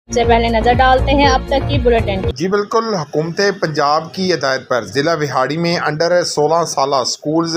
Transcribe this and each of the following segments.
से पहले नजर डालते हैं अब तक की बुलेटिन। जी बिल्कुल, हुकूमत पंजाब की हिदायत पर ज़िला विहाड़ी में अंडर 16 साल स्कूल्स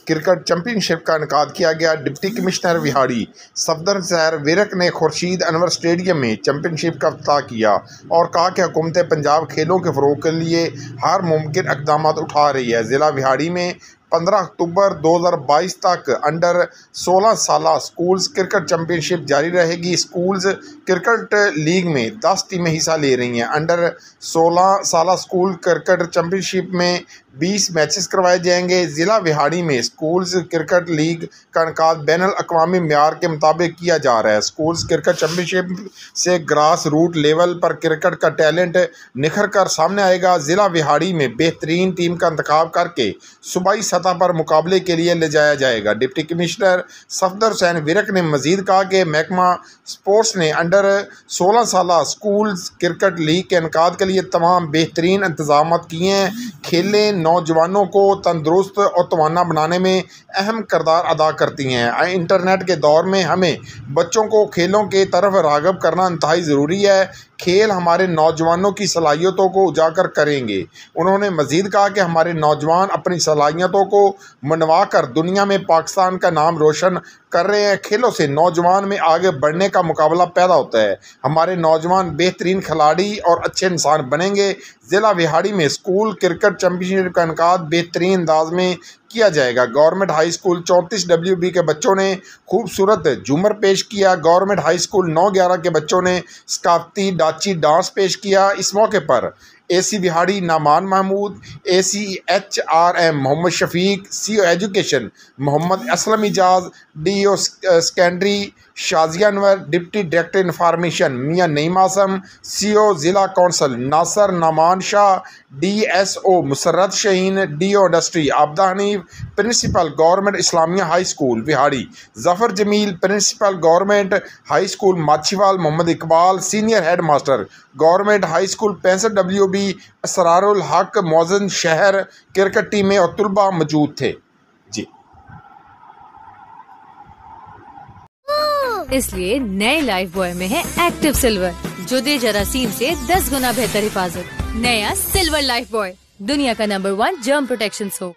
क्रिकेट चैम्पियनशिप का इनेकाद किया गया। डिप्टी कमिश्नर विहाड़ी सफदर सैर विरक ने खुर्शीद अनवर स्टेडियम में चैम्पियनशिप का इफ्तिताह किया और कहा कि हुकूमत पंजाब खेलों के फ़रोग़ के लिए हर मुमकिन इक़दाम उठा रही है। ज़िला विहाड़ी में 15 अक्टूबर 2022 तक अंडर 16 साल स्कूल्स क्रिकेट चैम्पियनशिप जारी रहेगी। स्कूल्स क्रिकेट लीग में 10 टीमें हिस्सा ले रही हैं। अंडर 16 साल स्कूल क्रिकेट चैम्पियनशिप में 20 मैचेस करवाए जाएंगे। ज़िला विहाड़ी में स्कूल्स क्रिकेट लीग का इनेकाद बैनुल अक़वामी मेयार के मुताबिक किया जा रहा है। स्कूल्स क्रिकेट चैम्पियनशिप से ग्रास रूट लेवल पर क्रिकेट का टैलेंट निखर कर सामने आएगा। ज़िला विहाड़ी में बेहतरीन टीम का इंतखाब करके सूबाई सतह पर मुकाबले के लिए ले जाया जाएगा। डिप्टी कमिश्नर सफदर हुसैन विरक ने मजीद कहा कि महकमा स्पोर्ट्स ने अंडर 16 साल स्कूल क्रिकेट लीग के इनेकाद के लिए तमाम बेहतरीन इंतजाम किए हैं। खेलें नौजवानों को तंदुरुस्त और तवाना बनाने में अहम किरदार अदा करती हैं। इंटरनेट के दौर में हमें बच्चों को खेलों के तरफ राग़िब करना इंतहाई ज़रूरी है। खेल हमारे नौजवानों की सलाहियतों को उजागर करेंगे। उन्होंने मज़ीद कहा कि हमारे नौजवान अपनी सलाहियतों को मनवा कर दुनिया में पाकिस्तान का नाम रोशन कर रहे हैं। खेलों से नौजवान में आगे बढ़ने का मुकाबला पैदा होता है। हमारे नौजवान बेहतरीन खिलाड़ी और अच्छे इंसान बनेंगे। ज़िला विहाड़ी में स्कूल क्रिकेट चैम्पियनशिप का इनेकाद बेहतरीन अंदाज में किया जाएगा। गवर्नमेंट हाई स्कूल 34 WB के बच्चों ने खूबसूरत झूमर पेश किया। गवर्नमेंट हाई स्कूल 9-11 के बच्चों ने सकाफती डाची डांस पेश किया। इस मौके पर AC Vehari Nauman Mahmood, AC HRM Mohammad Shafiq, CO education Mohammad Aslam Ijaz, DO secondary Shazia Anwar, deputy director information Mian Naeem Asam, CO ज़िला council Nasir Nauman Shah, DSO Musarrat Shaheen, DO industry Abida Hanif, principal government Islamia high school Vehari Zafar Jamil, principal government high school Machhiwal Mohammad Iqbal, senior head master government high school 65 WB Asrarul Haq मौज़न शहर cricket टीमें और तलबा मौजूद थे। जी इसलिए नए लाइफ बॉय में है एक्टिव सिल्वर, जो दे जरासीम से 10 गुना बेहतर हिफाजत। नया सिल्वर लाइफ बॉय, दुनिया का नंबर 1 जर्म प्रोटेक्शन सोप।